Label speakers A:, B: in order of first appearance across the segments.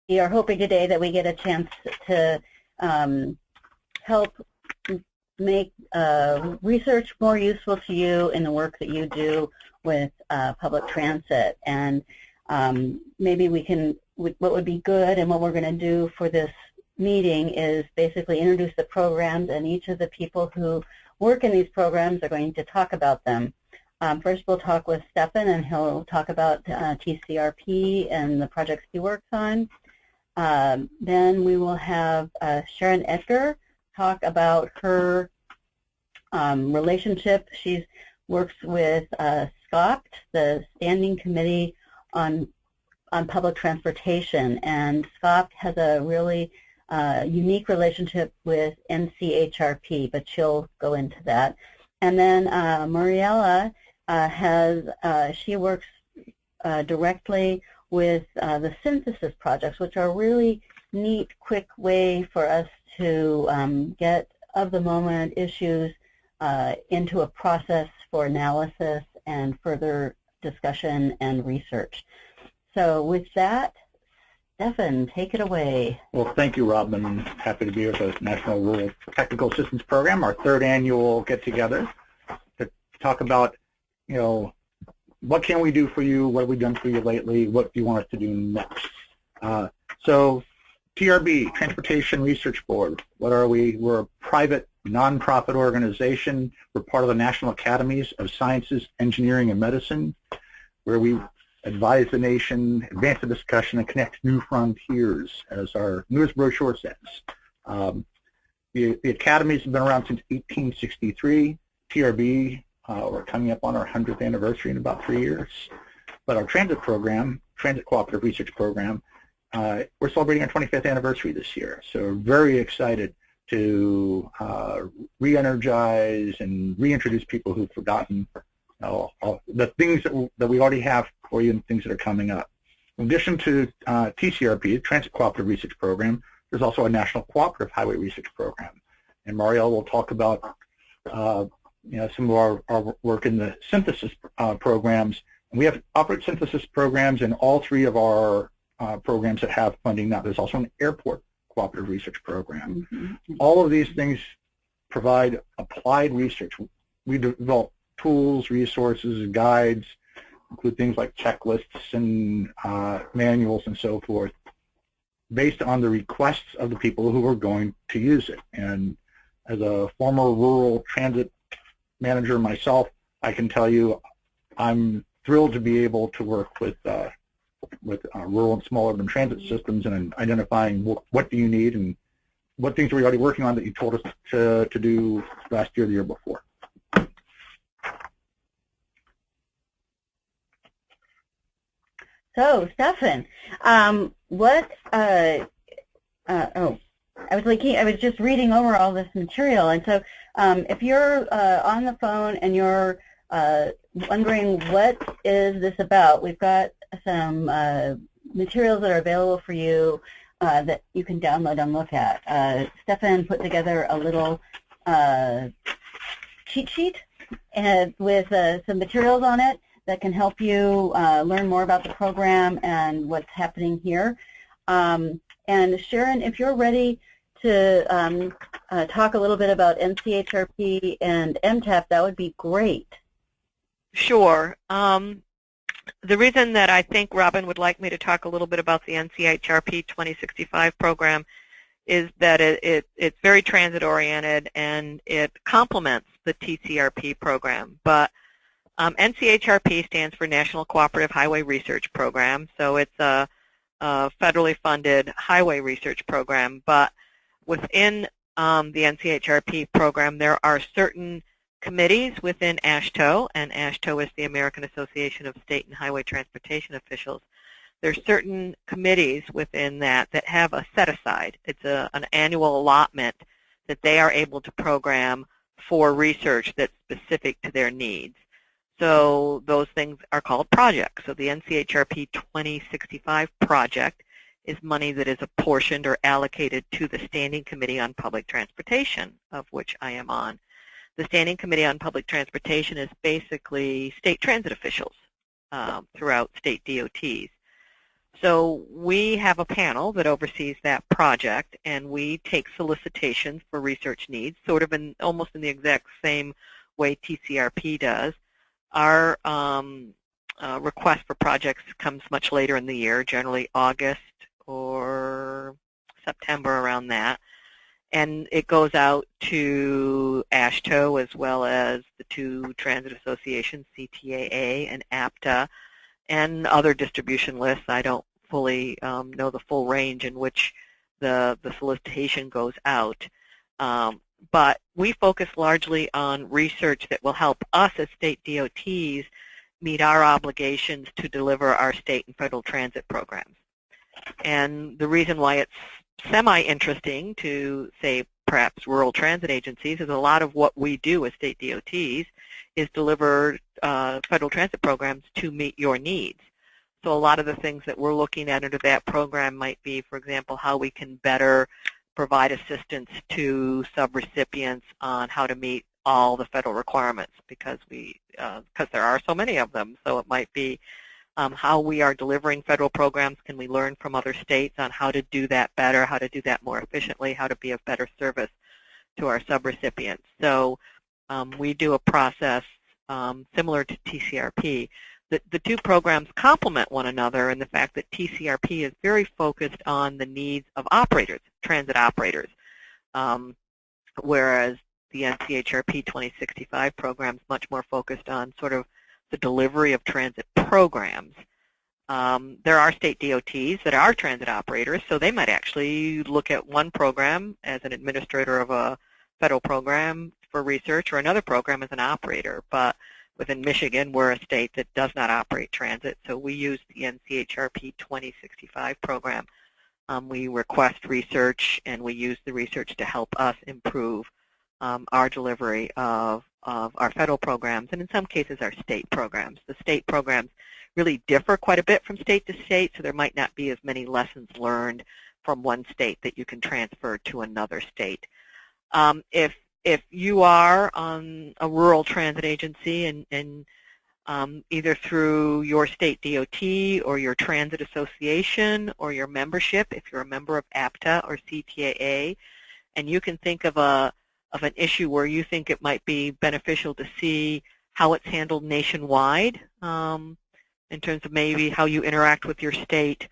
A: we are hoping today that we get a chance to help make research more useful to you in the work that you do with public transit. And maybe we can, what would be good and what we're going to do for this meeting is basically introduce the programs, and each of the people who work in these programs are going to talk about them. First we'll talk with Stefan, and he'll talk about TCRP and the projects he works on. Then we will have Sharon Edgar talk about her relationship. She works with SCOPT, the Standing Committee on Public Transportation, and SCOPT has a really unique relationship with NCHRP, but she'll go into that. And then Mariella she works directly with the synthesis projects, which are a really neat, quick way for us to get of-the-moment issues into a process for analysis and further discussion and research. So with that, Stefan, take it away.
B: Well, thank you, Rob. I'm happy to be with the National Rural Technical Assistance Program, our third annual get-together, to talk about, what can we do for you, what have we done for you lately, what do you want us to do next. So TRB, Transportation Research Board, what are we? We're a private, nonprofit organization. We're part of the National Academies of Sciences, Engineering, and Medicine, where we advise the nation, advance the discussion, and connect new frontiers, as our newest brochure says. The academies have been around since 1863. TRB, we're coming up on our 100th anniversary in about 3 years. But our transit program, Transit Cooperative Research Program, we're celebrating our 25th anniversary this year. So we're very excited to re-energize and reintroduce people who've forgotten the things that we already have for you and things that are coming up. In addition to TCRP, Transit Cooperative Research Program, there's also a National Cooperative Highway Research Program. And Marielle will talk about some of our work in the synthesis programs. And we operate synthesis programs in all three of our programs that have funding now. There's also an airport cooperative research program. Mm-hmm. All of these things provide applied research. We develop tools, resources, guides, include things like checklists and manuals and so forth, based on the requests of the people who are going to use it. And as a former rural transit manager myself, I can tell you I'm thrilled to be able to work with rural and small urban transit systems and identifying what do you need and what things are we already working on that you told us to do last year or the year before.
A: So, Stefan, I was just reading over all this material, and so if you're on the phone and you're wondering what is this about, we've got some materials that are available for you that you can download and look at. Stefan put together a little cheat sheet with some materials on it that can help you learn more about the program and what's happening here. And Sharon, if you're ready to talk a little bit about NCHRP and MTAP, that would be great.
C: Sure. The reason that I think Robin would like me to talk a little bit about the NCHRP 2065 program is that it's very transit-oriented and it complements the TCRP program. But NCHRP stands for National Cooperative Highway Research Program, so it's a federally funded highway research program. But within the NCHRP program, there are certain committees within AASHTO, and AASHTO is the American Association of State and Highway Transportation Officials. There's certain committees within that have a set-aside. It's an annual allotment that they are able to program for research that's specific to their needs. So those things are called projects. So the NCHRP 2065 project is money that is apportioned or allocated to the Standing Committee on Public Transportation, of which I am on. The Standing Committee on Public Transportation is basically state transit officials throughout state DOTs. So we have a panel that oversees that project, and we take solicitations for research needs, sort of almost in the exact same way TCRP does. Our request for projects comes much later in the year, generally August or September, around that. And it goes out to AASHTO as well as the two transit associations, CTAA and APTA, and other distribution lists. I don't fully know the full range in which the solicitation goes out. But we focus largely on research that will help us as state DOTs meet our obligations to deliver our state and federal transit programs. And the reason why it's semi-interesting to, say, perhaps rural transit agencies is a lot of what we do as state DOTs is deliver federal transit programs to meet your needs. So a lot of the things that we're looking at under that program might be, for example, how we can better provide assistance to subrecipients on how to meet all the federal requirements, because there are so many of them. So it might be how we are delivering federal programs. Can we learn from other states on how to do that better, how to do that more efficiently, how to be of better service to our subrecipients? So we do a process similar to TCRP. The two programs complement one another in the fact that TCRP is very focused on the needs of operators, transit operators, whereas the NCHRP 2065 program is much more focused on sort of the delivery of transit programs. There are state DOTs that are transit operators, so they might actually look at one program as an administrator of a federal program for research or another program as an operator. But within Michigan, we're a state that does not operate transit, so we use the NCHRP 2065 program. We request research, and we use the research to help us improve our delivery of our federal programs, and in some cases our state programs. The state programs really differ quite a bit from state to state, so there might not be as many lessons learned from one state that you can transfer to another state. If you are on a rural transit agency and either through your state DOT or your transit association or your membership, if you're a member of APTA or CTAA, and you can think of an issue where you think it might be beneficial to see how it's handled nationwide in terms of maybe how you interact with your state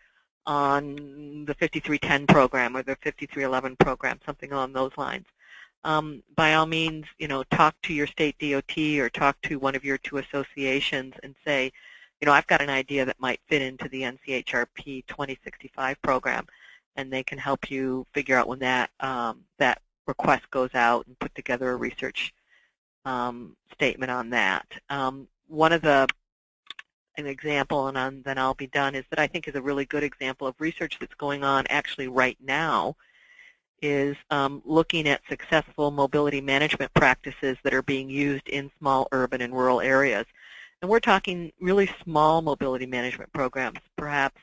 C: on the 5310 program or the 5311 program, something along those lines. By all means, talk to your state DOT or talk to one of your two associations and say, I've got an idea that might fit into the NCHRP 2065 program, and they can help you figure out when that request goes out and put together a research statement on that. An example, and then I'll be done, is that I think is a really good example of research that's going on actually right now, is looking at successful mobility management practices that are being used in small urban and rural areas. And we're talking really small mobility management programs, perhaps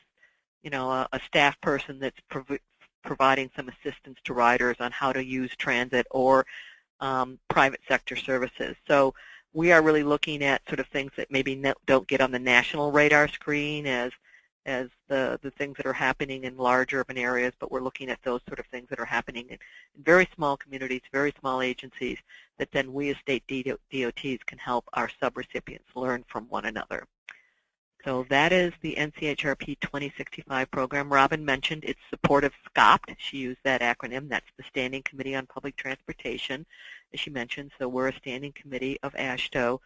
C: a staff person that's providing some assistance to riders on how to use transit or private sector services. So we are really looking at sort of things that maybe don't get on the national radar screen as the things that are happening in large urban areas, but we're looking at those sort of things that are happening in very small communities, very small agencies, that then we as state DOTs can help our subrecipients learn from one another. So that is the NCHRP 2065 program. Robin mentioned it's support of SCOPT. She used that acronym. That's the Standing Committee on Public Transportation, as she mentioned. So we're a standing committee of AASHTO.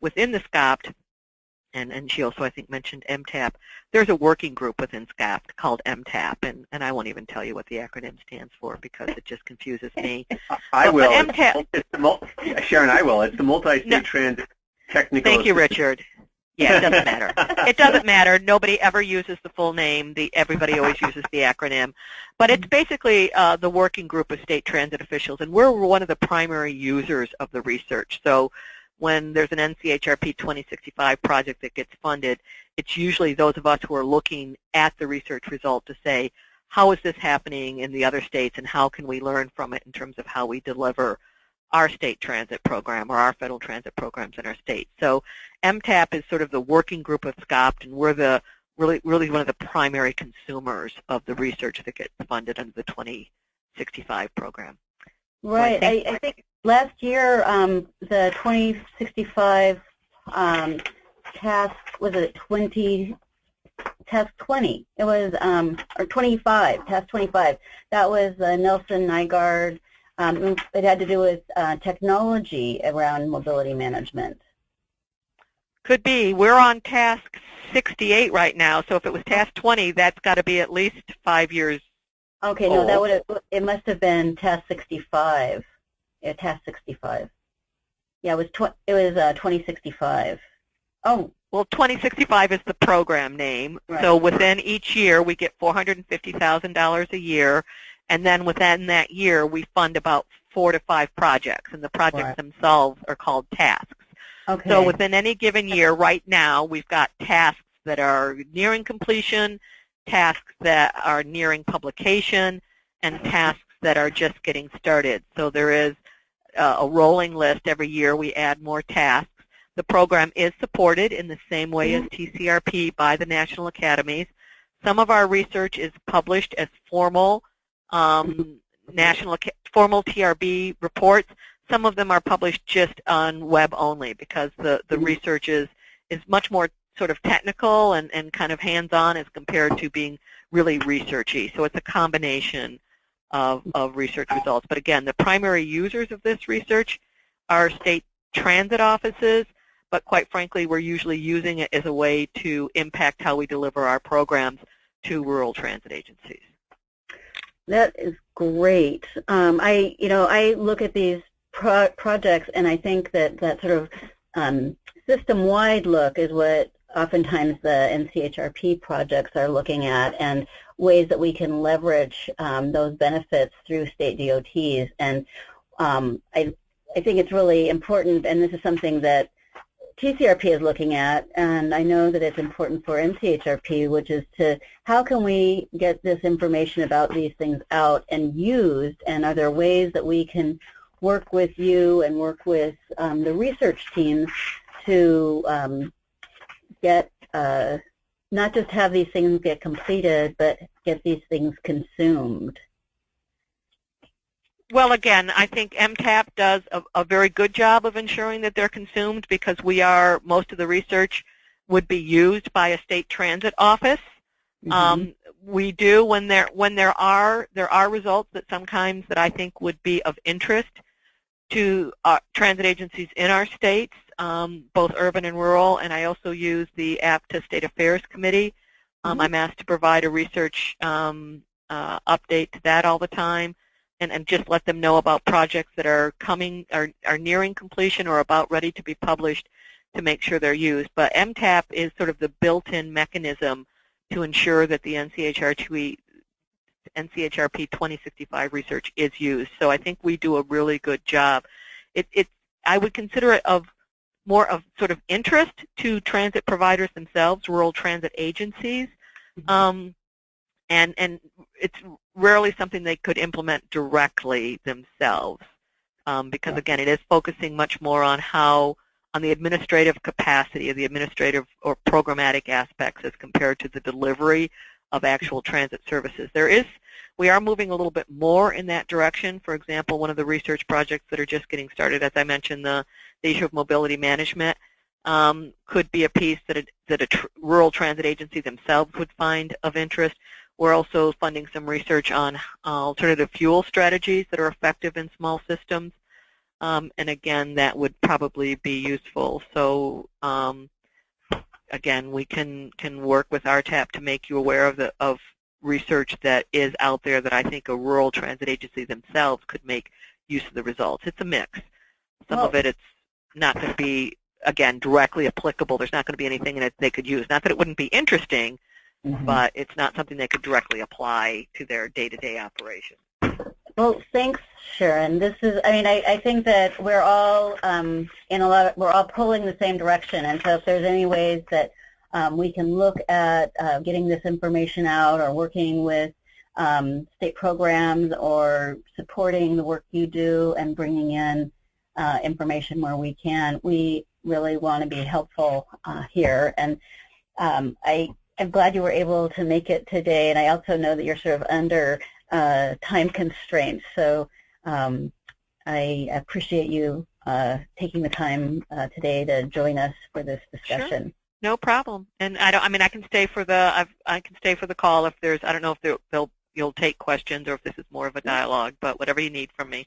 C: Within the SCOPT, and she also, I think, mentioned MTAP, there's a working group within SCOPT called MTAP, and I won't even tell you what the acronym stands for because it just confuses me.
D: I will.
C: MTAP,
D: Sharon, I will. It's the Multi-State Transit Technical
C: Thank you, Richard. Yeah, it doesn't matter. It doesn't matter. Nobody ever uses the full name. Everybody always uses the acronym. But it's basically the working group of state transit officials, and we're one of the primary users of the research. So when there's an NCHRP 2065 project that gets funded, it's usually those of us who are looking at the research result to say, how is this happening in the other states, and how can we learn from it in terms of how we deliver our state transit program or our federal transit programs in our state. So MTAP is sort of the working group of SCOPT, and we're the really one of the primary consumers of the research that gets funded under the 2065 program.
A: Right.
C: So
A: I think last year the 2065 task was it task 20. It was or 25. Task 25. That was Nelson Nygaard. It had to do with technology around mobility management.
C: Could be. We're on task 68 right now, so if it was task 20, that's got to be at least 5 years.
A: Okay, no, that would it must have been task 65. Yeah, task 65. Yeah, it was 2065. Oh,
C: well, 2065 is the program name.
A: Right.
C: So within each year, we get $450,000 a year, and then within that year, we fund about 4 to 5 projects, and the projects
A: Right.
C: themselves are called tasks.
A: okay.
C: So within any given year, right now, we've got tasks that are nearing completion, tasks that are nearing publication, and tasks that are just getting started. So there is a rolling list. Every year we add more tasks. The program is supported in the same way as TCRP by the National Academies. Some of our research is published as formal formal TRB reports. Some of them are published just on web only because the research is much more sort of technical and kind of hands-on as compared to being really researchy. So it's a combination of research results. But again, the primary users of this research are state transit offices, but quite frankly, we're usually using it as a way to impact how we deliver our programs to rural transit agencies.
A: That is great. I look at these projects and I think that sort of system-wide look is what oftentimes the NCHRP projects are looking at, and ways that we can leverage those benefits through state DOTs. And I think it's really important, and this is something that TCRP is looking at, and I know that it's important for NCHRP, which is to how can we get this information about these things out and used, and are there ways that we can work with you and work with the research teams to get, not just have these things get completed, but get these things consumed.
C: Well, again, I think MTAP does a very good job of ensuring that they're consumed because most of the research would be used by a state transit office. Mm-hmm. We do when there are results that sometimes that I think would be of interest to transit agencies in our states, both urban and rural, and I also use the AASHTO State Affairs Committee. Mm-hmm. I'm asked to provide a research update to that all the time. And just let them know about projects that are nearing completion or about ready to be published to make sure they're used. But MTAP is sort of the built-in mechanism to ensure that the NCHRP 2065 research is used. So I think we do a really good job. I would consider it more of sort of interest to transit providers themselves, rural transit agencies. Mm-hmm. And it's rarely something they could implement directly themselves because, again, it is focusing much more on the administrative capacity of the administrative or programmatic aspects as compared to the delivery of actual transit services. We are moving a little bit more in that direction. For example, one of the research projects that are just getting started, as I mentioned, the issue of mobility management, could be a piece that a rural transit agency themselves would find of interest. We're also funding some research on alternative fuel strategies that are effective in small systems, and again, that would probably be useful. So, again, we can work with RTAP to make you aware of research that is out there that I think a rural transit agency themselves could make use of the results. It's a mix. Some of it's not going to be, again, directly applicable. There's not going to be anything in it they could use. Not that it wouldn't be interesting, mm-hmm. but it's not something they could directly apply to their day-to-day operation.
A: Well, thanks, Sharon. I think that we're all we're all pulling the same direction, and so if there's any ways that we can look at getting this information out or working with state programs or supporting the work you do and bringing in information where we can, we really want to be helpful here. And I'm glad you were able to make it today, and I also know that you're sort of under time constraints, so I appreciate you taking the time today to join us for this discussion.
C: Sure. No problem. And I can stay for the call if there's, I don't know if you'll take questions or if this is more of a dialogue, but whatever you need from me.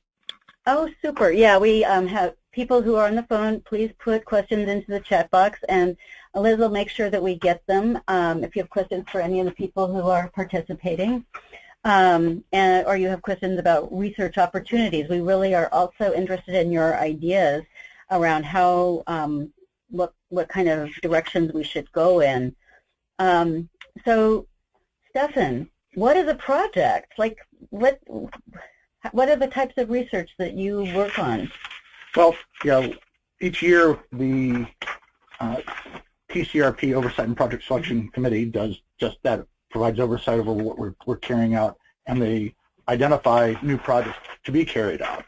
A: Oh, super. Yeah, we have people who are on the phone. Please put questions into the chat box, and Liz will make sure that we get them if you have questions for any of the people who are participating. Or you have questions about research opportunities. We really are also interested in your ideas around how, what kind of directions we should go in. So, Stefan, what is a project? Like, what are the types of research that you work on?
B: Well, each year the TCRP Oversight and Project Selection Committee does just that. It provides oversight over what we're carrying out, and they identify new projects to be carried out.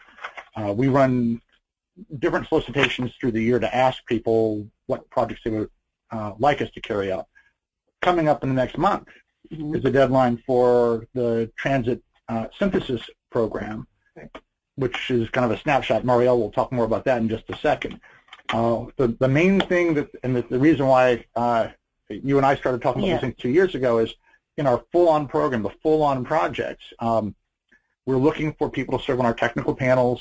B: We run different solicitations through the year to ask people what projects they would like us to carry out. Coming up in the next month is the deadline for the Transit Synthesis Program, which is kind of a snapshot. Marielle will talk more about that in just a second. The main thing and the reason why you and I started talking about these things 2 years ago is in our full-on program, the full-on projects, we're looking for people to serve on our technical panels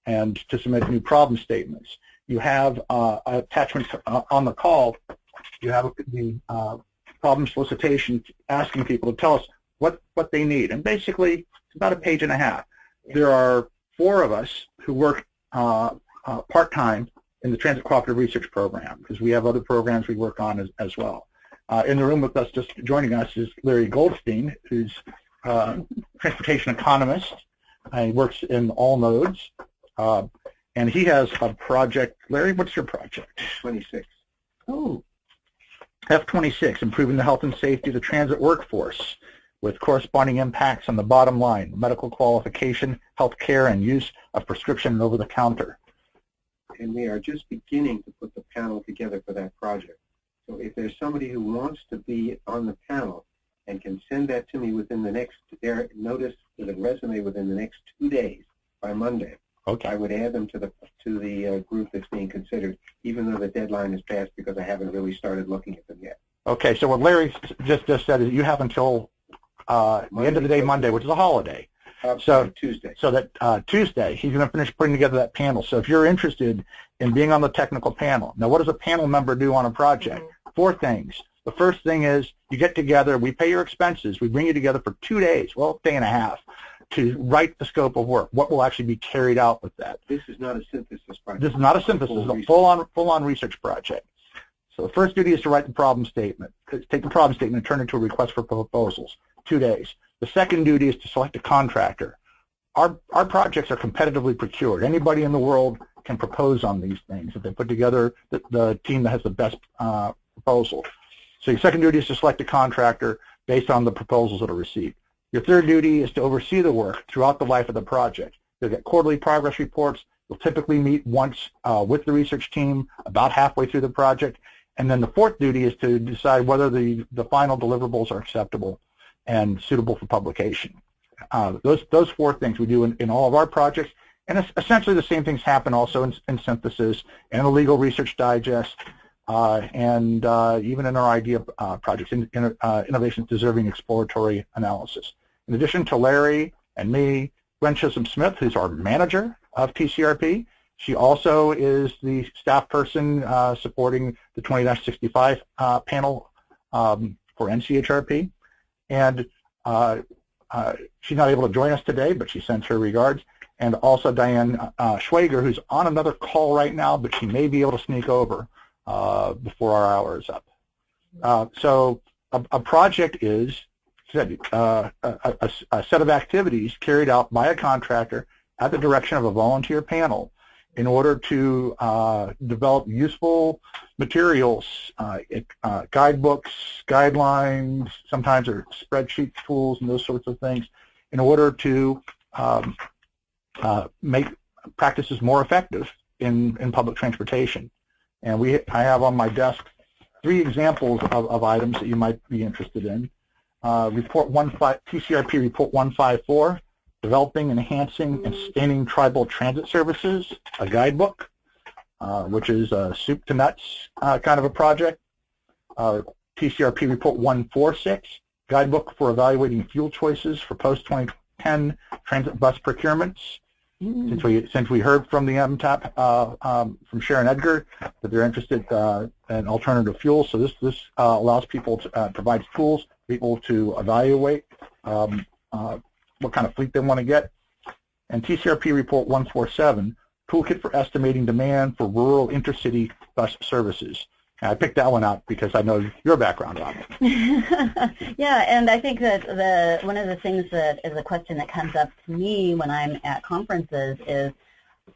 B: and to submit new problem statements. You have attachments on the call. You have the problem solicitation asking people to tell us what they need, and basically it's about a page and a half. There are 4 of us who work part-time in the Transit Cooperative Research Program, because we have other programs we work on as well. In the room with us, just joining us, is Larry Goldstein, who's a transportation economist. He works in all modes, and he has a project. Larry, what's your project?
D: 26.
B: Oh, F26, improving the health and safety of the transit workforce, with corresponding impacts on the bottom line, medical qualification, health care, and use of prescription and over-the-counter.
E: And we are just beginning to put the panel together for that project. So if there's somebody who wants to be on the panel and can send that to me within the next, notice with a resume within the next 2 days, by Monday,
B: okay,
E: I would add them to the group that's being considered, even though the deadline is passed, because I haven't really started looking at them yet.
B: Okay, so what Larry just said is you have until the end of the day, Monday, which is a holiday. So
E: Tuesday.
B: So that Tuesday, he's going to finish putting together that panel. So if you're interested in being on the technical panel, now what does a panel member do on a project? 4 things. The first thing is you get together, we pay your expenses, we bring you together for 2 days, well, day and a half, to write the scope of work, what will actually be carried out with that.
E: This is not a synthesis project.
B: This is not a synthesis, it's a full-on research project. So the first duty is to write the problem statement. Take the problem statement and turn it into a request for proposals, 2 days. The second duty is to select a contractor. Our projects are competitively procured. Anybody in the world can propose on these things if they put together the team that has the best proposal. So your second duty is to select a contractor based on the proposals that are received. Your third duty is to oversee the work throughout the life of the project. You'll get quarterly progress reports. You'll typically meet once with the research team about halfway through the project. And then the fourth duty is to decide whether the final deliverables are acceptable and suitable for publication. Those 4 things we do in all of our projects, and essentially the same things happen also in synthesis and the legal research digest, and even in our idea projects, innovations deserving exploratory analysis. In addition to Larry and me, Gwen Chisholm-Smith, who's our manager of TCRP, she also is the staff person supporting the 20-65 panel for NCHRP. And she's not able to join us today, but she sends her regards. And also Diane Schwager, who's on another call right now, but she may be able to sneak over before our hour is up. So a project is a set of activities carried out by a contractor at the direction of a volunteer panel in order to develop useful materials, guidebooks, guidelines, sometimes there are spreadsheet tools and those sorts of things, in order to make practices more effective in public transportation. And I have on my desk three examples of items that you might be interested in. TCRP Report 154, Developing, Enhancing, and Sustaining Tribal Transit Services, a guidebook, which is a soup to nuts kind of a project. TCRP Report 146, Guidebook for Evaluating Fuel Choices for Post-2010 Transit Bus Procurements. Since we heard from the MTAP, from Sharon Edgar, that they're interested in alternative fuels, so this allows people to provides tools for people to evaluate what kind of fleet they want to get. And TCRP Report 147, Toolkit for Estimating Demand for Rural Intercity Bus Services. And I picked that one out because I know your background on it.
A: Yeah, and I think that one of the things that is a question that comes up to me when I'm at conferences is,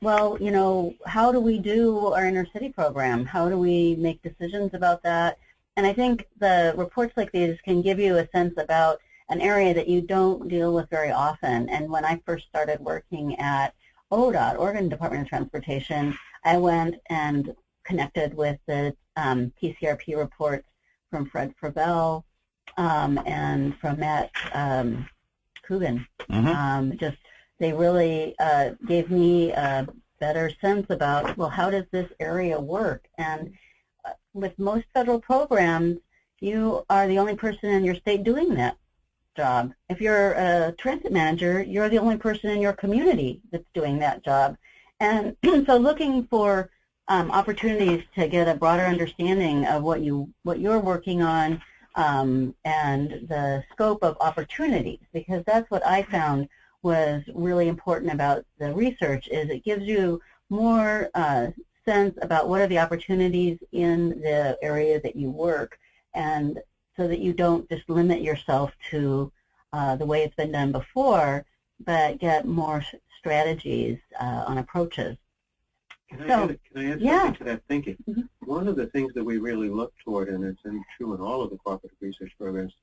A: well, you know, how do we do our inner city program? How do we make decisions about that? And I think the reports like these can give you a sense about an area that you don't deal with very often. And when I first started working at ODOT, Oregon Department of Transportation, I went and connected with the TCRP reports from Fred Frabel and from Matt Coogan. Just they really gave me a better sense about, well, how does this area work? And with most federal programs, you are the only person in your state doing that job. If you're a transit manager, you're the only person in your community that's doing that job. And so looking for opportunities to get a broader understanding of what you're working on and the scope of opportunities, because that's what I found was really important about the research, is it gives you more sense about what are the opportunities in the area that you work, and so that you don't just limit yourself to the way it's been done before, but get more strategies on approaches.
E: Can I add something to that thinking? One of the things that we really look toward, and it's true in all of the cooperative research programs,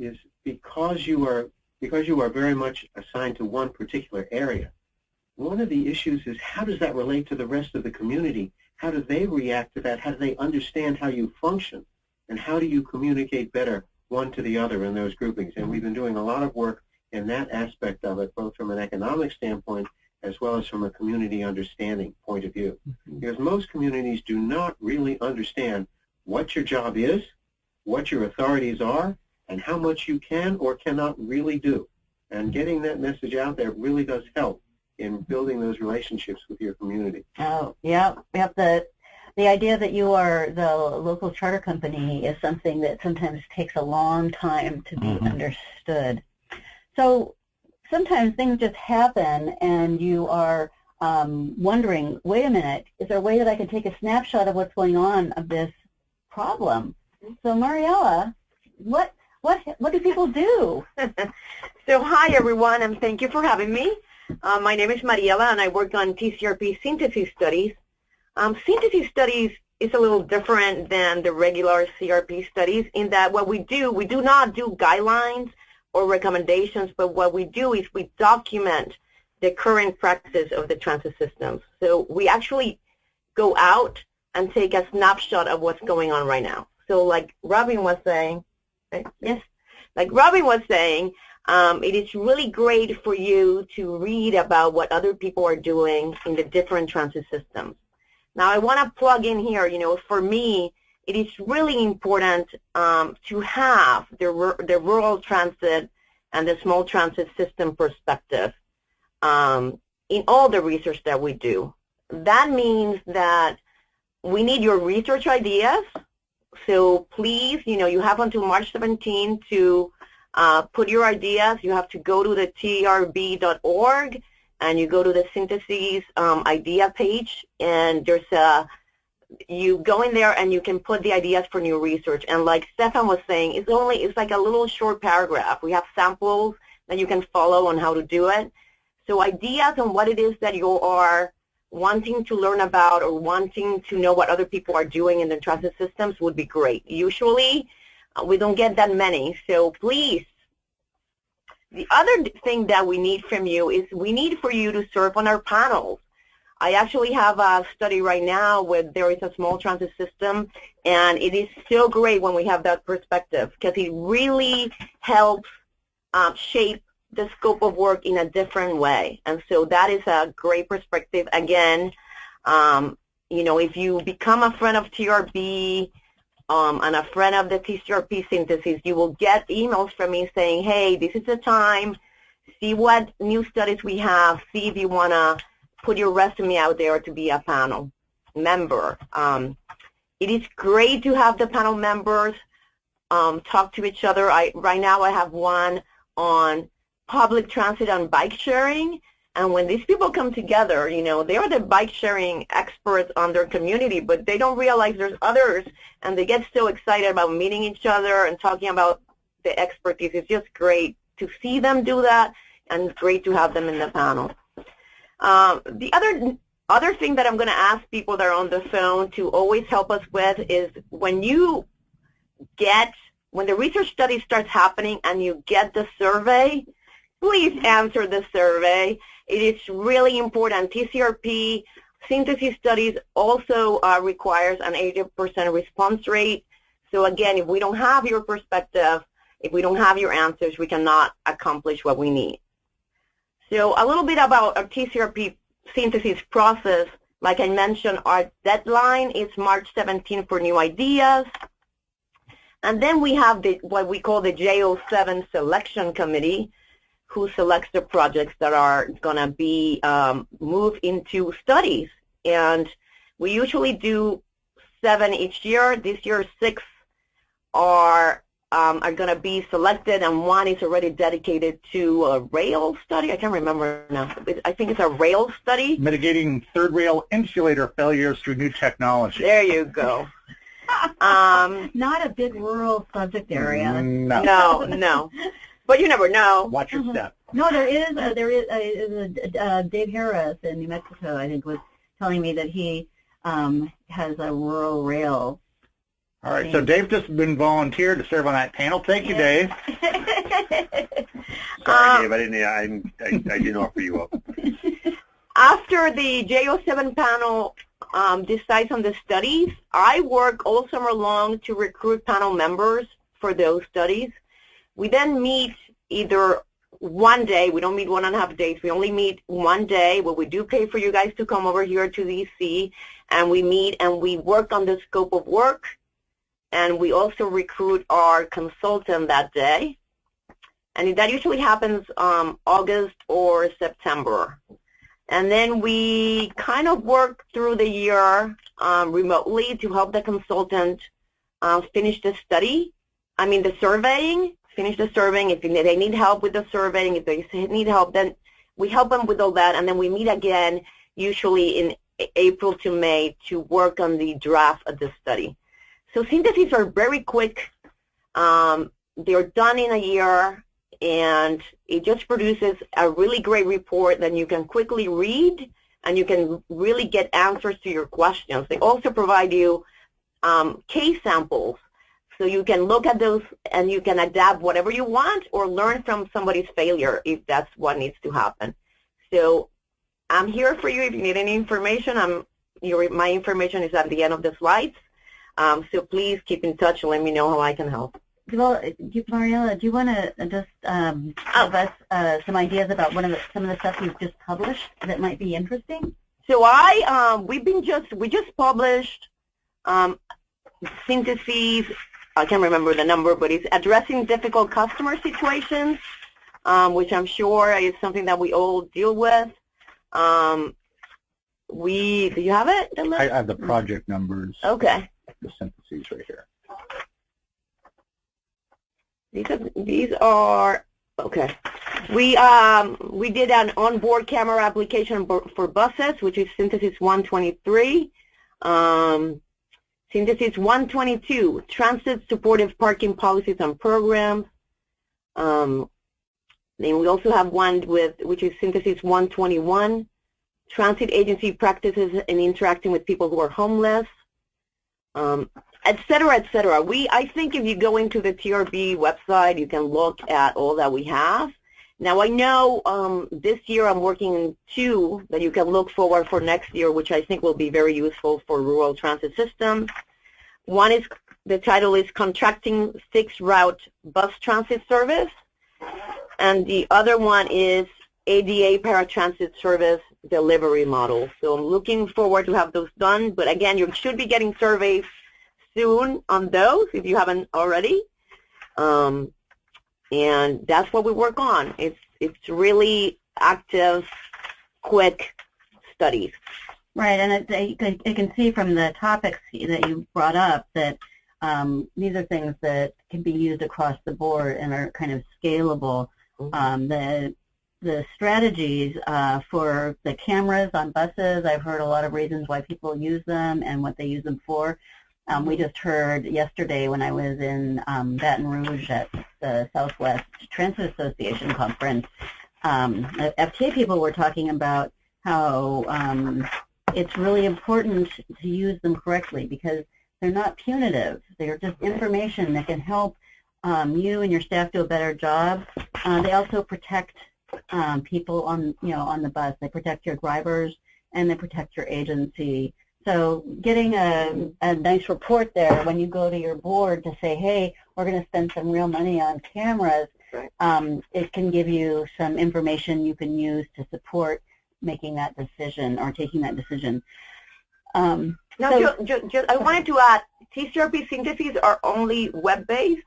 E: is because you are very much assigned to one particular area, one of the issues is how does that relate to the rest of the community? How do they react to that? How do they understand how you function? And how do you communicate better one to the other in those groupings? And we've been doing a lot of work in that aspect of it, both from an economic standpoint as well as from a community understanding point of view. Because most communities do not really understand what your job is, what your authorities are, and how much you can or cannot really do. And getting that message out there really does help in building those relationships with your community.
A: Oh, yeah. The idea that you are the local charter company is something that sometimes takes a long time to be understood. So sometimes things just happen and you are wondering, wait a minute, is there a way that I can take a snapshot of what's going on of this problem? So Mariella, what do people do?
F: So hi everyone, and thank you for having me. My name is Mariela and I work on TCRP Synthesis Studies. Synthesis Studies is a little different than the regular CRP studies in that what we do not do guidelines or recommendations, but what we do is we document the current practice of the transit systems. So we actually go out and take a snapshot of what's going on right now. So like Robin was saying, right? Yes, like Robin was saying, it is really great for you to read about what other people are doing in the different transit systems. Now I want to plug in here, for me, it is really important to have the rural transit and the small transit system perspective in all the research that we do. That means that we need your research ideas. So please, you have until March 17 to put your ideas. You have to go to the trb.org and you go to the synthesis idea page, and you go in there and you can put the ideas for new research. And like Stefan was saying, it's like a little short paragraph. We have samples that you can follow on how to do it. So ideas on what it is that you are wanting to learn about or wanting to know what other people are doing in the transit systems would be great. Usually we don't get that many, so please. The other thing that we need from you is we need for you to serve on our panels. I actually have a study right now where there is a small transit system, and it is so great when we have that perspective because it really helps shape the scope of work in a different way. And so that is a great perspective. Again, you know, if you become a friend of TRB and a friend of the TCRP synthesis, you will get emails from me saying, hey, this is the time, see what new studies we have, see if you want to put your resume out there to be a panel member. It is great to have the panel members talk to each other. Right now I have one on public transit and bike sharing, and when these people come together, you know, they are the bike sharing experts on their community, but they don't realize there's others, and they get so excited about meeting each other and talking about the expertise. It's just great to see them do that, and it's great to have them in the panel. The other thing that I'm going to ask people that are on the phone to always help us with is when the research study starts happening and you get the survey, please answer the survey. It is really important. TCRP synthesis studies also requires an 80% response rate. So again, if we don't have your perspective, if we don't have your answers, we cannot accomplish what we need. So a little bit about our TCRP synthesis process. Like I mentioned, our deadline is March 17 for new ideas. And then we have what we call the J07 selection committee, who selects the projects that are going to be moved into studies. And we usually do 7 each year. This year, 6 are going to be selected, and 1 is already dedicated to a rail study. I can't remember now. I think it's a rail study.
B: Mitigating third rail insulator failures through new technology.
F: There you go.
A: Not a big rural subject area.
F: No. But you never know.
B: Watch your step.
A: No, there is Dave Harris in New Mexico, I think, was telling me that he has a rural rail.
B: All right, so Dave just been volunteered to serve on that panel. Thank you, Dave.
D: Sorry, Dave, I didn't offer you up.
F: After the J07 panel decides on the studies, I work all summer long to recruit panel members for those studies. We then meet either one day. We don't meet 1.5 days. We only meet one day, but we do pay for you guys to come over here to DC, and we meet and we work on the scope of work, and we also recruit our consultant that day. And that usually happens August or September. And then we kind of work through the year remotely to help the consultant finish the surveying. Finish the surveying. If they need help with the surveying, if they need help, then we help them with all that, and then we meet again usually in April to May to work on the draft of the study. So syntheses are very quick. They're done in a year, and it just produces a really great report that you can quickly read, and you can really get answers to your questions. They also provide you case samples. So you can look at those and you can adapt whatever you want or learn from somebody's failure if that's what needs to happen. So I'm here for you if you need any information. My information is at the end of the slides. So please keep in touch and let me know how I can help.
A: Well, Mariela, do you want to just give us some ideas about some of the stuff you've just published that might be interesting?
F: So we just published syntheses. I can't remember the number, but it's addressing difficult customer situations, which I'm sure is something that we all deal with. Do you have it?
B: I have the project numbers.
F: Okay.
B: The syntheses right here.
F: These are okay. We did an onboard camera application for buses, which is Synthesis 123. Synthesis 122, Transit Supportive Parking Policies and Programs. Then we also have one which is Synthesis 121, Transit Agency Practices in Interacting with People Who are Homeless, et cetera, et cetera. I think if you go into the TRB website, you can look at all that we have. Now I know this year I'm working on 2 that you can look forward for next year, which I think will be very useful for rural transit systems. One is, the title is Contracting Fixed Route Bus Transit Service, and the other one is ADA Paratransit Service Delivery Model. So I'm looking forward to have those done, but again, you should be getting surveys soon on those if you haven't already. And that's what we work on. It's really active, quick studies.
A: Right, and I can see from the topics that you brought up that these are things that can be used across the board and are kind of scalable. The strategies for the cameras on buses, I've heard a lot of reasons why people use them and what they use them for. We just heard yesterday when I was in Baton Rouge at the Southwest Transit Association conference, FTA people were talking about how it's really important to use them correctly because they're not punitive. They're just information that can help you and your staff do a better job. They also protect people on the bus. They protect your drivers and they protect your agency. So getting a nice report there when you go to your board to say, hey, we're going to spend some real money on cameras, it can give you some information you can use to support making that decision or taking that decision.
F: Now, I wanted to add, TCRP syntheses are only web-based,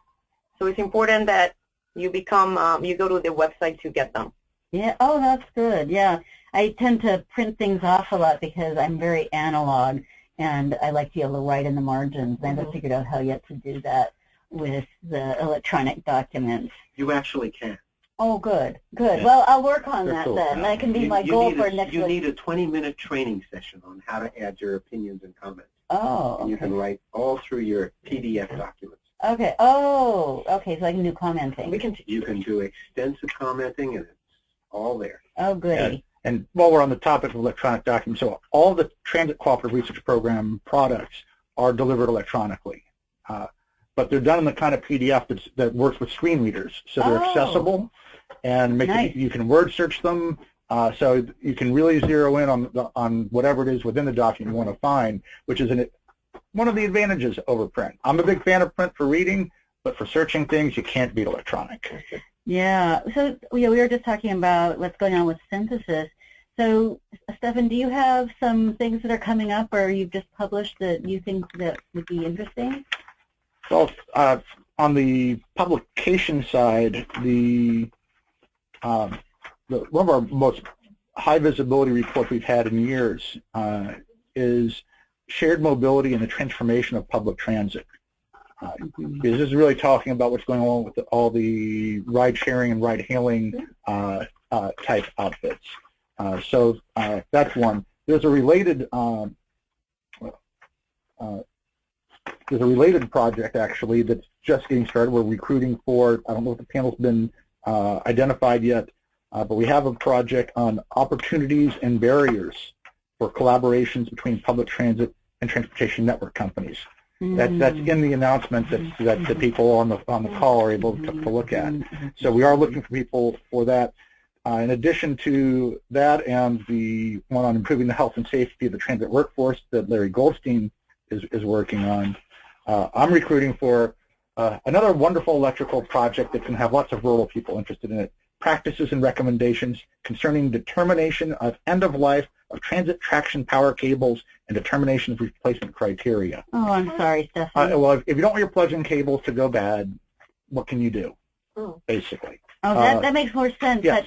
F: so it's important that you you go to the website to get them.
A: Yeah. Oh, that's good. Yeah. I tend to print things off a lot because I'm very analog, and I like to be able to write in the margins. I haven't figured out how yet to do that with the electronic documents.
E: You actually can.
A: Oh, good, good. Yeah. Well, I'll work on that then. That can be my goal for next week.
E: You need a 20-minute training session on how to add your opinions and comments.
A: Oh, okay.
E: And you can write all through your PDF documents.
A: Okay. Oh, okay. So I can do commenting.
E: You can do extensive commenting, and it's all there.
A: Oh, goody.
B: And while we're on the topic of electronic documents, so all the Transit Cooperative Research Program products are delivered electronically. But they're done in the kind of PDF that works with screen readers. So they're accessible, and you can word search them. So you can really zero in on whatever it is within the document you want to find, which is one of the advantages over print. I'm a big fan of print for reading, but for searching things, you can't beat electronic.
A: Yeah. So we were just talking about what's going on with synthesis. So, Stefan, do you have some things that are coming up or you've just published that you think that would be interesting?
B: Well, on the publication side, one of our most high visibility reports we've had in years is shared mobility and the transformation of public transit. This is really talking about what's going on with all the ride sharing and ride hailing type outfits. So that's one. There's a related project actually that's just getting started. We're recruiting for. I don't know if the panel's been identified yet, but we have a project on opportunities and barriers for collaborations between public transit and transportation network companies. That's in the announcement that the people on the call are able to look at. So we are looking for people for that. In addition to that and the one on improving the health and safety of the transit workforce that Larry Goldstein is working on, I'm recruiting for another wonderful electrical project that can have lots of rural people interested in it. Practices and recommendations concerning determination of end of life of transit traction power cables and determination of replacement criteria.
A: Oh, I'm sorry, Stefan.
B: Well, if you don't want your plug-in cables to go bad, what can you do, basically?
A: Oh, that makes more sense.
B: Yeah,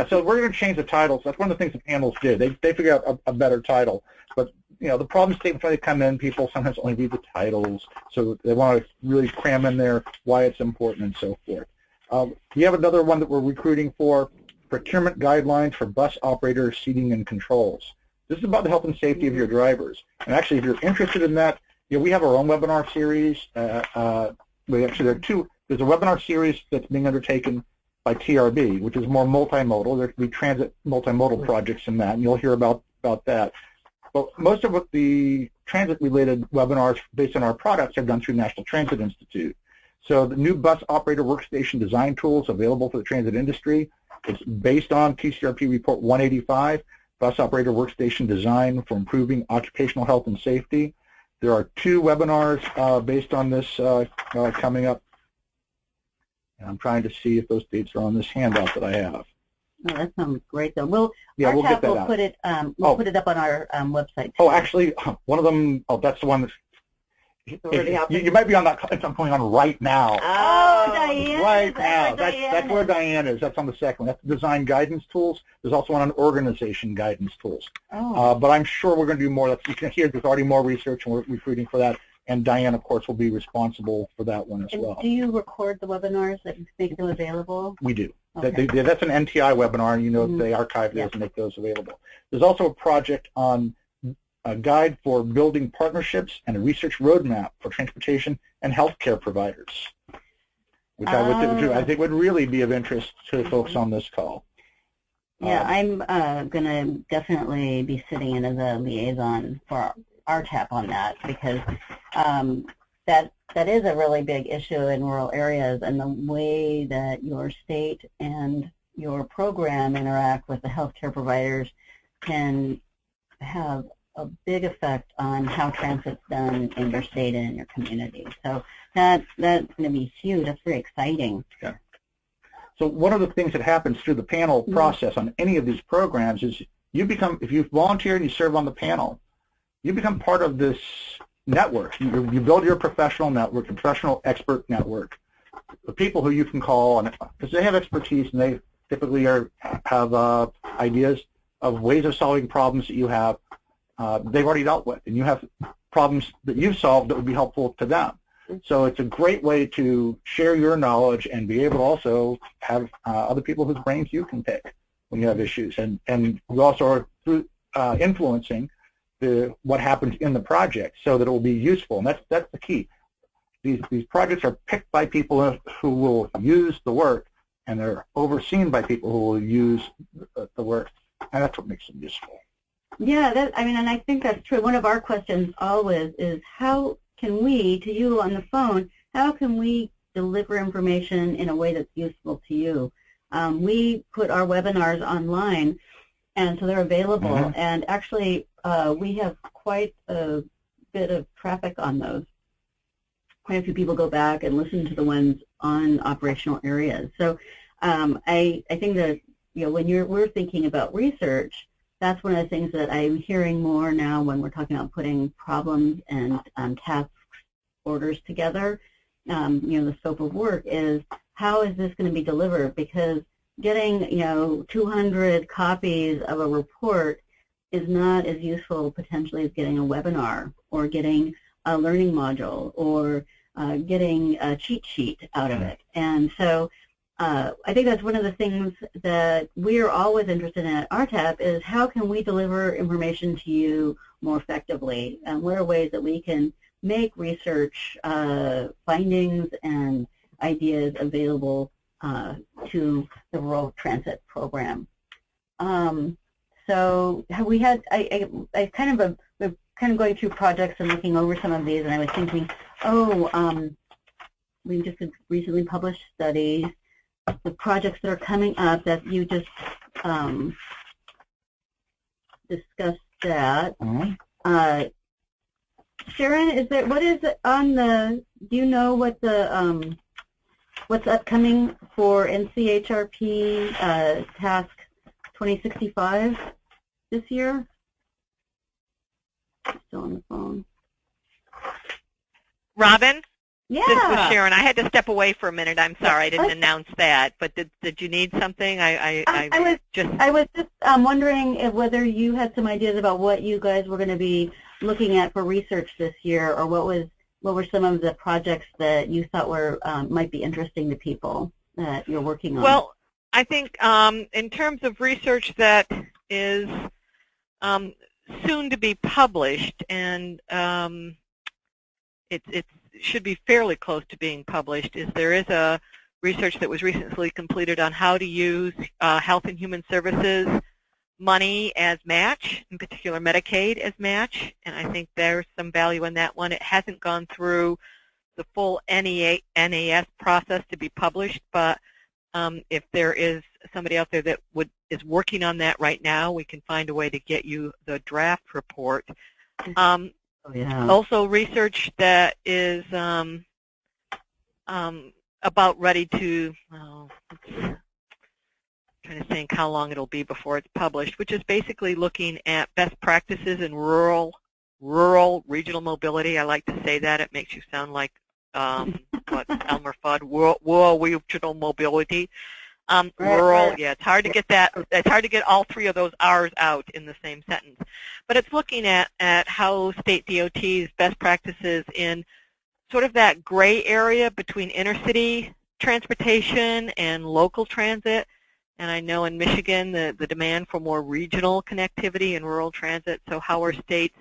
B: So we're going to change the titles. That's one of the things the panels did. They figured out a better title. But the problem statements when they come in, people sometimes only read the titles, so they want to really cram in there why it's important and so forth. We have another one that we're recruiting for, procurement guidelines for bus operators, seating, and controls. This is about the health and safety of your drivers. And actually, if you're interested in that, we have our own webinar series. There are two. There's a webinar series that's being undertaken by TRB, which is more multimodal. There can be transit multimodal projects in that, and you'll hear about that. But most of the transit-related webinars based on our products are done through National Transit Institute. So the new bus operator workstation design tools available for the transit industry. It's based on TCRP Report 185, Bus Operator Workstation Design for Improving Occupational Health and Safety. There are 2 webinars based on this coming up. And I'm trying to see if those dates are on this handout that I have.
A: Oh, that sounds great, though. We'll
B: get that
A: we'll
B: out.
A: Put it put it up on our website. Too.
B: Oh, actually, one of them. Oh, that's the one that's. You might be on that. It's going on right now.
A: Oh, Diane.
B: Right now. That's where Diane is. That's on the second one. That's the design guidance tools. There's also one on organization guidance tools.
A: Oh.
B: But I'm sure we're going to do more. You can hear there's already more research, and we're recruiting for that. And Diane, of course, will be responsible for that one as well.
A: Do you record the webinars that make them available?
B: We do.
A: Okay.
B: That's an NTI webinar, and they archive those and make those available. There's also a project on a guide for building partnerships and a research roadmap for transportation and healthcare providers, which I think would really be of interest to folks on this call.
A: Yeah, I'm going to definitely be sitting in as a liaison for RTAP on that, because that is a really big issue in rural areas, and the way that your state and your program interact with the healthcare providers can have a big effect on how transit's done in your state and in your community. So that's going to be huge. That's very exciting.
B: Yeah. So one of the things that happens through the panel process on any of these programs is if you volunteer and you serve on the panel, you become part of this network. You build your professional network, your professional expert network, the people who you can call, because they have expertise and they typically have ideas of ways of solving problems that you have. They've already dealt with, and you have problems that you've solved that would be helpful to them. So it's a great way to share your knowledge and be able to also have other people whose brains you can pick when you have issues. And we also are through influencing what happens in the project so that it will be useful, and that's the key. These projects are picked by people who will use the work, and they're overseen by people who will use the work, and that's what makes them useful.
A: Yeah, and I think that's true. One of our questions always is, how can we, to you on the phone, how can we deliver information in a way that's useful to you? We put our webinars online, and so they're available, and actually we have quite a bit of traffic on those. Quite a few people go back and listen to the ones on operational areas. So I think that when we're thinking about research, that's one of the things that I'm hearing more now when we're talking about putting problems and task orders together. The scope of work is, how is this going to be delivered? Because getting 200 copies of a report is not as useful potentially as getting a webinar or getting a learning module or getting a cheat sheet out of it. And so I think that's one of the things that we're always interested in at RTAP is, how can we deliver information to you more effectively, and what are ways that we can make research findings and ideas available to the Rural Transit Program. So we had, we're kind of going through projects and looking over some of these, and I was thinking, we just recently published studies, the projects that are coming up that you just discussed that. Sharon, what is it on the, do you know what the, what's upcoming for NCHRP task 2065 this year? Still on the phone.
C: Robin?
A: Yeah.
C: This was Sharon. I had to step away for a minute. I'm sorry, I didn't announce that. But did you need something? I was
A: just wondering whether you had some ideas about what you guys were going to be looking at for research this year, or what were some of the projects that you thought were might be interesting to people that you're working on.
C: Well, I think in terms of research that is soon to be published, and it should be fairly close to being published, there is a research that was recently completed on how to use Health and Human Services money as match, in particular Medicaid as match, and I think there's some value in that one. It hasn't gone through the full NAS process to be published, but if there is somebody out there that is working on that right now, we can find a way to get you the draft report. Also, research that is about ready to, trying to think how long it'll be before it's published, which is basically looking at best practices in rural regional mobility. I like to say that. It makes you sound like Elmer Fudd, rural regional mobility. Rural, yeah, it's hard to get that. It's hard to get all three of those R's out in the same sentence. But it's looking at how state DOTs best practices in sort of that gray area between inner city transportation and local transit. And I know in Michigan the demand for more regional connectivity and rural transit. So how are states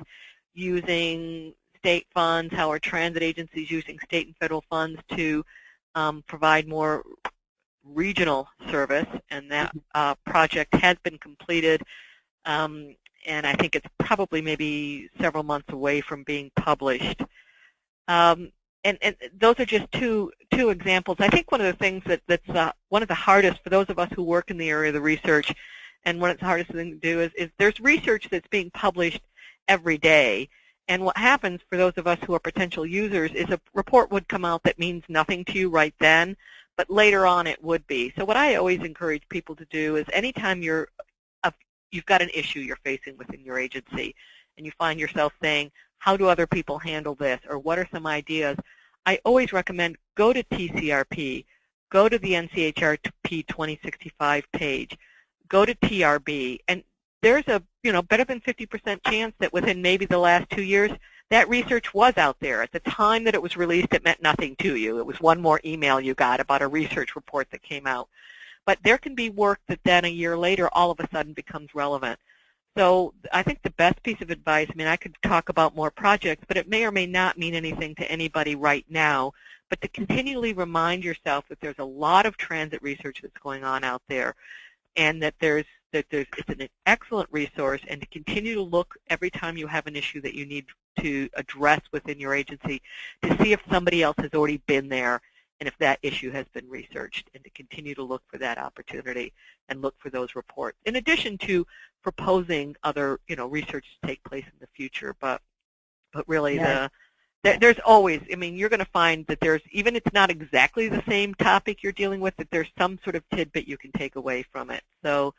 C: using state funds? How are transit agencies using state and federal funds to provide more regional service? And that project has been completed, and I think it's probably maybe several months away from being published. And those are just two examples. I think one of the things that's one of the hardest for those of us who work in the area of the research, and one of the hardest thing to do is there's research that's being published every day. And what happens for those of us who are potential users is a report would come out that means nothing to you right then, but later on it would be. So what I always encourage people to do is anytime you've got an issue you're facing within your agency and you find yourself saying, how do other people handle this, or what are some ideas, I always recommend go to TCRP, go to the NCHRP 2065 page, go to TRB, and there's a better than 50% chance that within maybe the last 2 years that research was out there. At the time that it was released, it meant nothing to you. It was one more email you got about a research report that came out. But there can be work that then a year later all of a sudden becomes relevant. So I think the best piece of advice, I mean, I could talk about more projects, but it may or may not mean anything to anybody right now, but to continually remind yourself that there's a lot of transit research that's going on out there, and that it's an excellent resource, and to continue to look every time you have an issue that you need to address within your agency to see if somebody else has already been there and if that issue has been researched, and to continue to look for that opportunity and look for those reports, in addition to proposing other research to take place in the future. But really there's always, I mean, you're going to find that there's, even if it's not exactly the same topic you're dealing with, that there's some sort of tidbit you can take away from it. So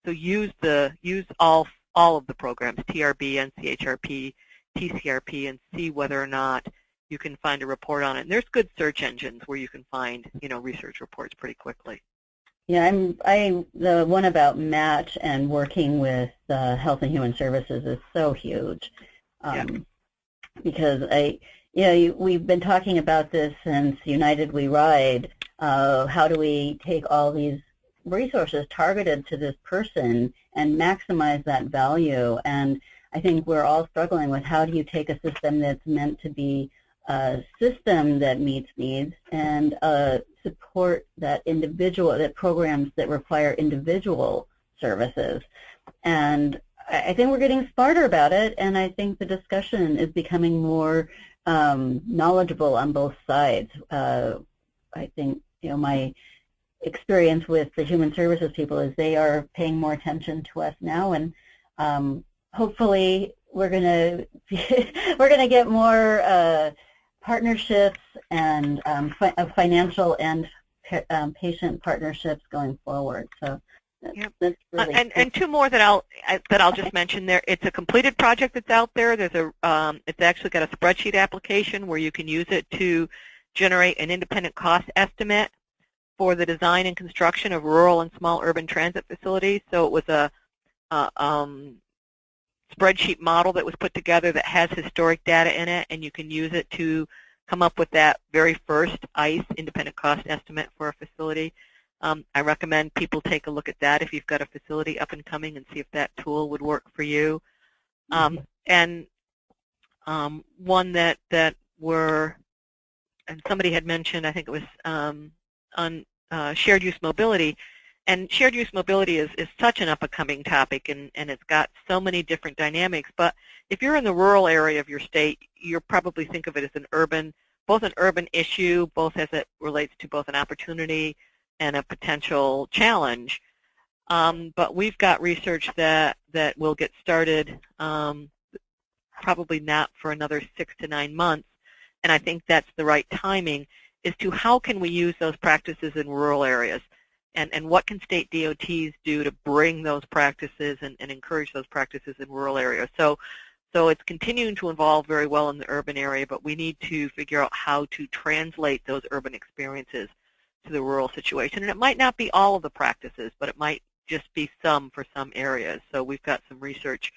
C: use all of the programs, TRB, NCHRP, TCRP, and see whether or not you can find a report on it. And there's good search engines where you can find research reports pretty quickly.
A: Yeah, the one about match and working with Health and Human Services is so huge, because we've been talking about this since United We Ride. How do we take all these resources targeted to this person and maximize that value? And I think we're all struggling with how do you take a system that's meant to be a system that meets needs and support that programs that require individual services. And I think we're getting smarter about it, and I think the discussion is becoming more knowledgeable on both sides. I think my experience with the human services people is they are paying more attention to us now, and hopefully we're gonna get more partnerships and financial and patient partnerships going forward. So that's really
C: and two more that I'll just mention there. It's a completed project that's out there. There's it's actually got a spreadsheet application where you can use it to generate an independent cost estimate for the design and construction of rural and small urban transit facilities. So it was a spreadsheet model that was put together that has historic data in it, and you can use it to come up with that very first ICE, independent cost estimate for a facility. I recommend people take a look at that if you've got a facility up and coming, and see if that tool would work for you. And one that and somebody had mentioned, I think it was on shared use mobility. And shared use mobility is such an up-and-coming topic, and it's got so many different dynamics. But if you're in the rural area of your state, you'll probably think of it as an urban both an urban issue, both as it relates to both an opportunity and a potential challenge. But we've got research that will get started probably not for another 6 to 9 months, and I think that's the right timing, is to how can we use those practices in rural areas, and what can state DOTs do to bring those practices and encourage those practices in rural areas. So it's continuing to evolve very well in the urban area, but we need to figure out how to translate those urban experiences to the rural situation. And it might not be all of the practices, but it might just be some for some areas. So we've got some research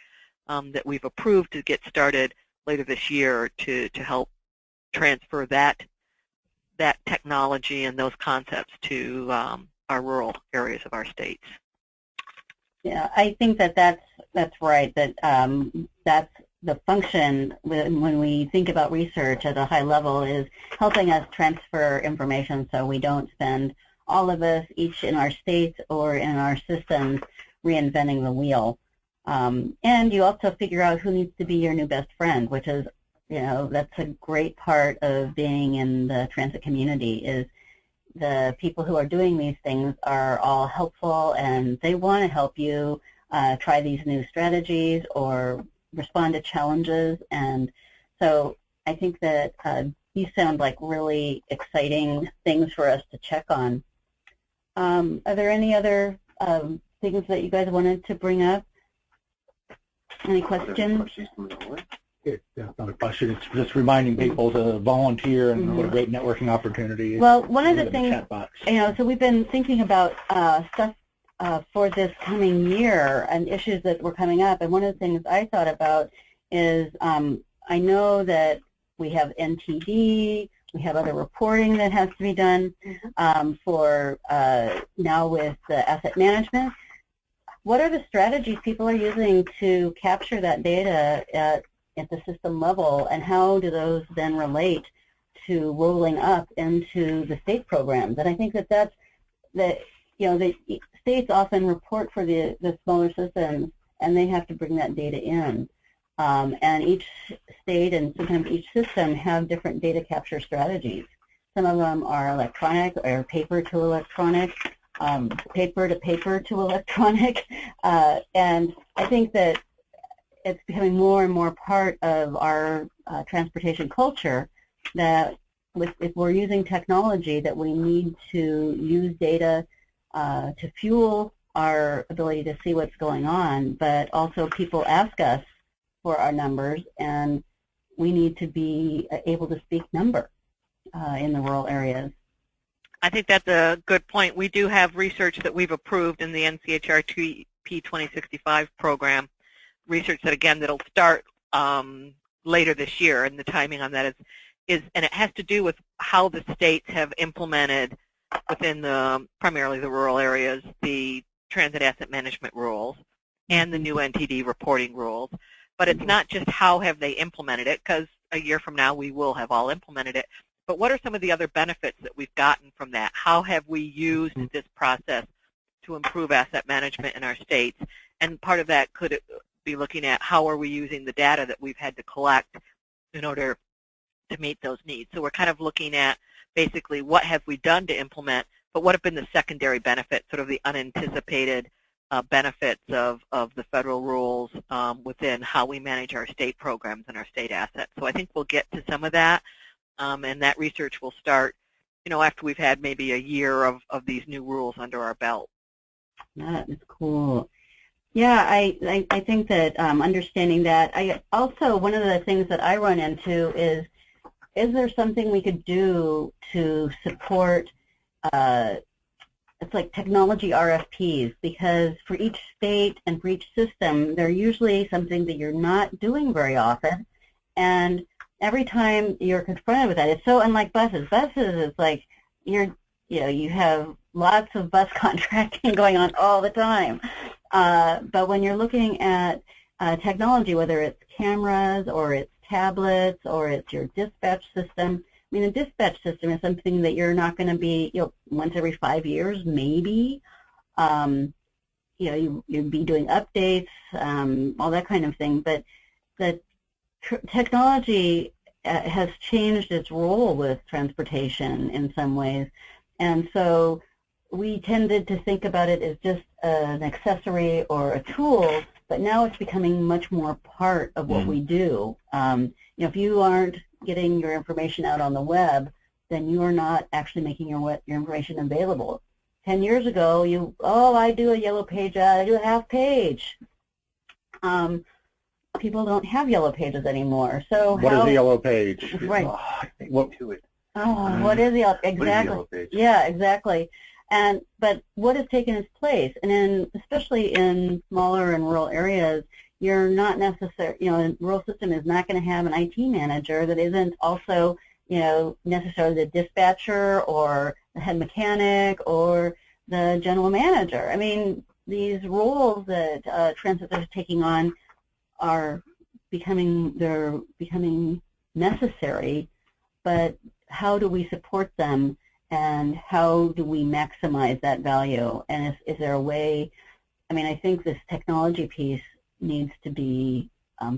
C: that we've approved to get started later this year to help transfer that technology and those concepts to our rural areas of our states.
A: Yeah, I think that's right. That that's the function when we think about research at a high level, is helping us transfer information so we don't spend, all of us, each in our states or in our systems, reinventing the wheel. And you also figure out who needs to be your new best friend, which is, that's a great part of being in the transit community, is the people who are doing these things are all helpful and they want to help you try these new strategies or respond to challenges. And so I think that these sound like really exciting things for us to check on. Are there any other things that you guys wanted to bring up? Any questions?
B: It's not a question. It's just reminding people to volunteer and what a great networking opportunity is.
A: Well, one of the things, so we've been thinking about stuff for this coming year and issues that were coming up, and one of the things I thought about is I know that we have NTD, we have other reporting that has to be done for now with the asset management. What are the strategies people are using to capture that data at the system level, and how do those then relate to rolling up into the state programs? And I think that the states often report for the smaller systems, and they have to bring that data in. And each state and sometimes each system have different data capture strategies. Some of them are electronic or paper to electronic, paper to paper to electronic, and I think that it's becoming more and more part of our transportation culture that if we're using technology, that we need to use data to fuel our ability to see what's going on, but also people ask us for our numbers, and we need to be able to speak number in the rural areas.
C: I think that's a good point. We do have research that we've approved in the NCHRP 2065 program, research that, again, that'll start later this year, and the timing on that is and it has to do with how the states have implemented within primarily the rural areas, the transit asset management rules and the new NTD reporting rules. But it's not just how have they implemented it, because a year from now we will have all implemented it, but what are some of the other benefits that we've gotten from that? How have we used this process to improve asset management in our states? And part of that could be looking at how are we using the data that we've had to collect in order to meet those needs. So we're kind of looking at basically what have we done to implement, but what have been the secondary benefits, sort of the unanticipated benefits of the federal rules within how we manage our state programs and our state assets. So I think we'll get to some of that, and that research will start, after we've had maybe a year of these new rules under our belt.
A: That is cool. Yeah, I think that understanding that, one of the things that I run into is there something we could do to support, it's like technology RFPs, because for each state and for each system, they're usually something that you're not doing very often, and every time you're confronted with that, it's so unlike buses. Buses is like you have lots of bus contracting going on all the time. But when you're looking at technology, whether it's cameras or it's tablets or it's your dispatch system, I mean, the dispatch system is something that you're not going to be, once every 5 years, maybe. You'd be doing updates, all that kind of thing. But the technology has changed its role with transportation in some ways. And so we tended to think about it as just an accessory or a tool, but now it's becoming much more part of what we do. If you aren't getting your information out on the web, then you are not actually making your information available. 10 years ago, I do a yellow page ad, I do a half page. People don't have yellow pages anymore. So
B: what is a yellow page?
A: Right.
B: What
D: to it?
A: What is the yellow? Exactly.
D: What is the yellow page?
A: Yeah, exactly. But what has taken its place, and especially in smaller and rural areas, you're not necessarily, a rural system is not going to have an IT manager that isn't also, necessarily the dispatcher or the head mechanic or the general manager. I mean, these roles that transit is taking on are becoming necessary, but how do we support them? And how do we maximize that value? And is there a way, I think this technology piece needs to be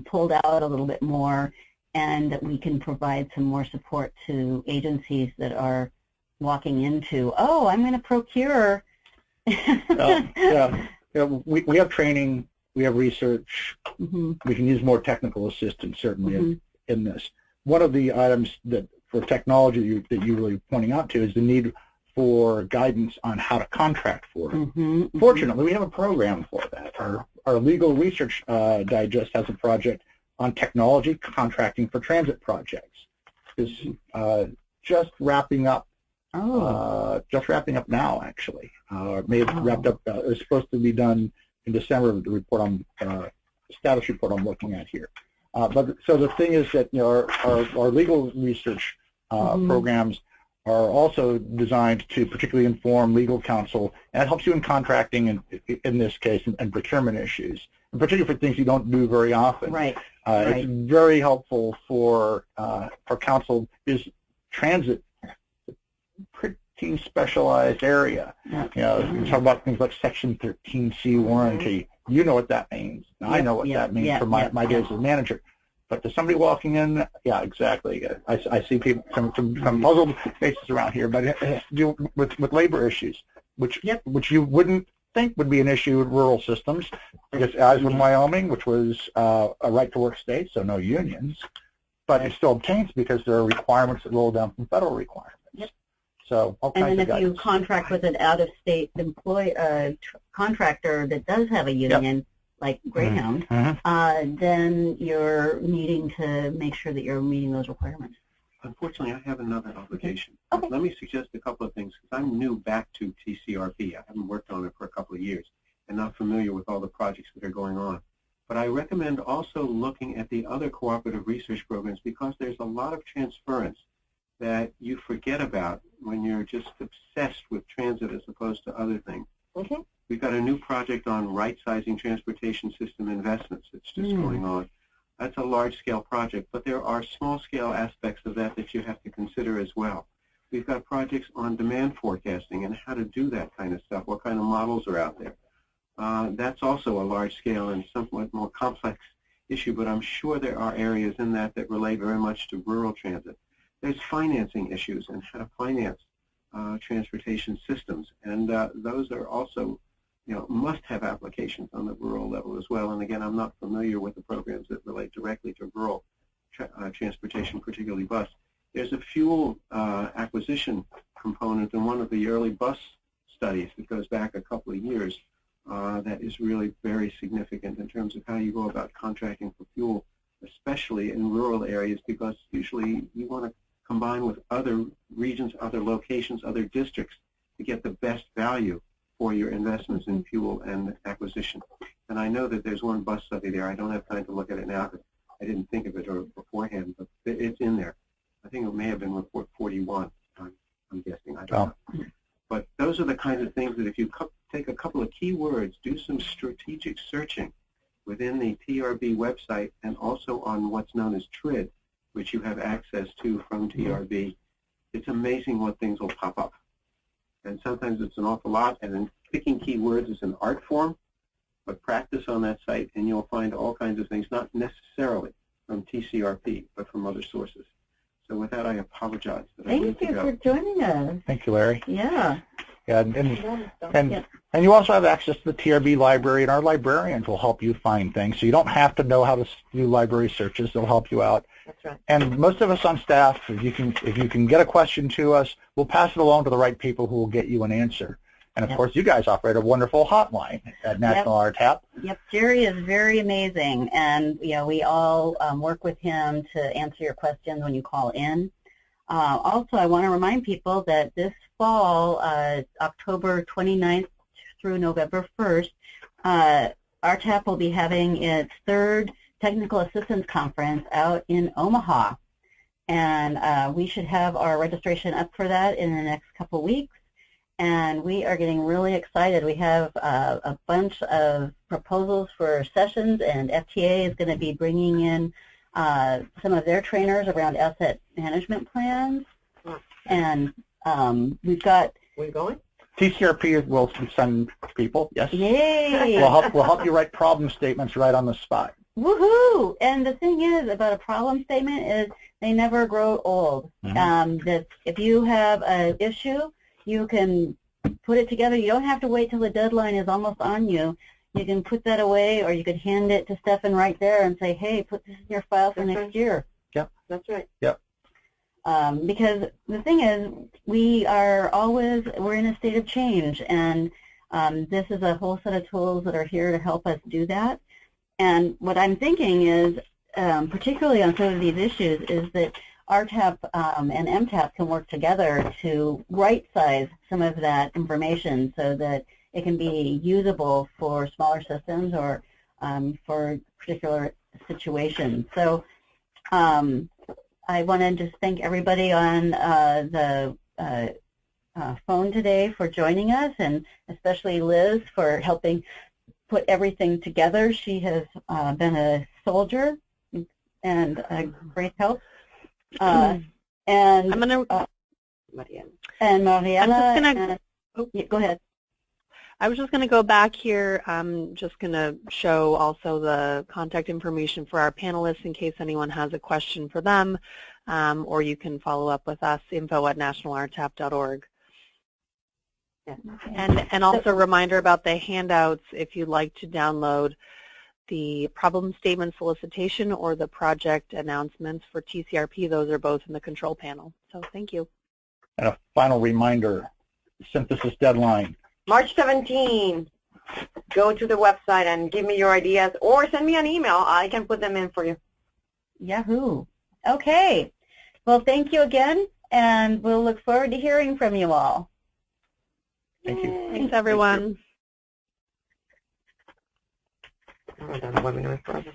A: pulled out a little bit more, and that we can provide some more support to agencies that are walking into, I'm going to procure.
B: We have training, we have research, we can use more technical assistance certainly in this. One of the items that for technology that you really pointing out to is the need for guidance on how to contract for it. Fortunately, we have a program for that. Our Legal Research Digest has a project on technology contracting for transit projects. It's just wrapping up. Just wrapping up now, actually. It may have wrapped up. It was supposed to be done in December. The report on status report I'm looking at here. But so the thing is that our legal research programs are also designed to particularly inform legal counsel, and it helps you in contracting in this case and procurement issues, and particularly for things you don't do very often.
A: Right.
B: It's very helpful for counsel. Is transit a pretty specialized area? You talk about things like Section 13C warranty. You know what that means. I know what that means from my days as manager. But to somebody walking in, exactly. I see people, some puzzled faces around here, but it has to do with labor issues, which you wouldn't think would be an issue in rural systems, because as in Wyoming, which was a right-to-work state, so no unions, but it still obtains because there are requirements that roll down from federal requirements. So all kinds of
A: if
B: guidance.
A: you contract with an out-of-state contractor that does have a union, like Greyhound, then you're needing to make sure that you're meeting those requirements.
E: Unfortunately, I have another obligation.
A: Okay.
E: Let me suggest a couple of things, because I'm new back to TCRP. I haven't worked on it for a couple of years and not familiar with all the projects that are going on. But I recommend also looking at the other cooperative research programs, because there's a lot of transference that you forget about when you're just obsessed with transit as opposed to other things. We've got a new project on right-sizing transportation system investments that's just going on. That's a large-scale project, but there are small-scale aspects of that you have to consider as well. We've got projects on demand forecasting and how to do that kind of stuff, what kind of models are out there. That's also a large-scale and somewhat more complex issue, but I'm sure there are areas in that relate very much to rural transit. There's financing issues and how to finance transportation systems, and those are also must-have applications on the rural level as well. And again, I'm not familiar with the programs that relate directly to rural transportation, particularly bus. There's a fuel acquisition component in one of the early bus studies that goes back a couple of years that is really very significant in terms of how you go about contracting for fuel, especially in rural areas, because usually you want to combine with other regions, other locations, other districts to get the best value for your investments in fuel and acquisition. And I know that there's one bus study there. I don't have time to look at it now because I didn't think of it beforehand, but it's in there. I think it may have been report 41, I'm guessing. I don't know. But those are the kinds of things that if you take a couple of keywords, do some strategic searching within the TRB website and also on what's known as TRID, which you have access to from TRB, it's amazing what things will pop up. And sometimes it's an awful lot, and then picking keywords is an art form, but practice on that site and you'll find all kinds of things, not necessarily from TCRP, but from other sources. So with that, I apologize.
A: Thank you for joining us.
B: Thank you, Larry.
A: Yeah.
B: Yeah, and you also have access to the TRB library, and our librarians will help you find things. So you don't have to know how to do library searches. They'll help you out.
F: That's right.
B: And most of us on staff, if you can get a question to us, we'll pass it along to the right people who will get you an answer. And, of course, you guys operate a wonderful hotline at National RTAP.
A: Yep, Jerry is very amazing, and we all work with him to answer your questions when you call in. Also, I want to remind people that this fall, October 29th through November 1st, RTAP will be having its third Technical Assistance Conference out in Omaha. And we should have our registration up for that in the next couple weeks. And we are getting really excited. We have a bunch of proposals for sessions, and FTA is going to be bringing in some of their trainers around asset management plans. And we've got...
F: We're going?
B: TCRP will send people, yes.
A: Yay!
B: We'll help you write problem statements right on the spot.
A: Woohoo! And the thing is about a problem statement is they never grow old. That if you have an issue, you can put it together. You don't have to wait till the deadline is almost on you. You can put that away, or you could hand it to Stefan right there and say, hey, put this in your file for next year.
B: Yep.
F: That's right.
B: Yep.
A: Because the thing is, we're in a state of change, and this is a whole set of tools that are here to help us do that. And what I'm thinking is, particularly on some of these issues, is that RTAP and MTAP can work together to right-size some of that information so that it can be usable for smaller systems or for particular situations. So I want to just thank everybody on the phone today for joining us, and especially Liz for helping put everything together. She has been a soldier and a great help. And
G: I'm gonna
A: and Mariella. Go ahead.
G: I was just going to go back here. I'm just going to show also the contact information for our panelists in case anyone has a question for them, or you can follow up with us, info@nationalrtap.org.
A: Yeah.
G: And also a reminder about the handouts if you'd like to download the problem statement solicitation or the project announcements for TCRP. Those are both in the control panel. So thank you.
B: And a final reminder, synthesis deadline.
F: March 17. Go to the website and give me your ideas, or send me an email. I can put them in for you.
A: Yahoo. Okay. Well, thank you again, and we'll look forward to hearing from you all.
B: Thank you.
G: Thanks, everyone.
F: We're done. Webinar forever.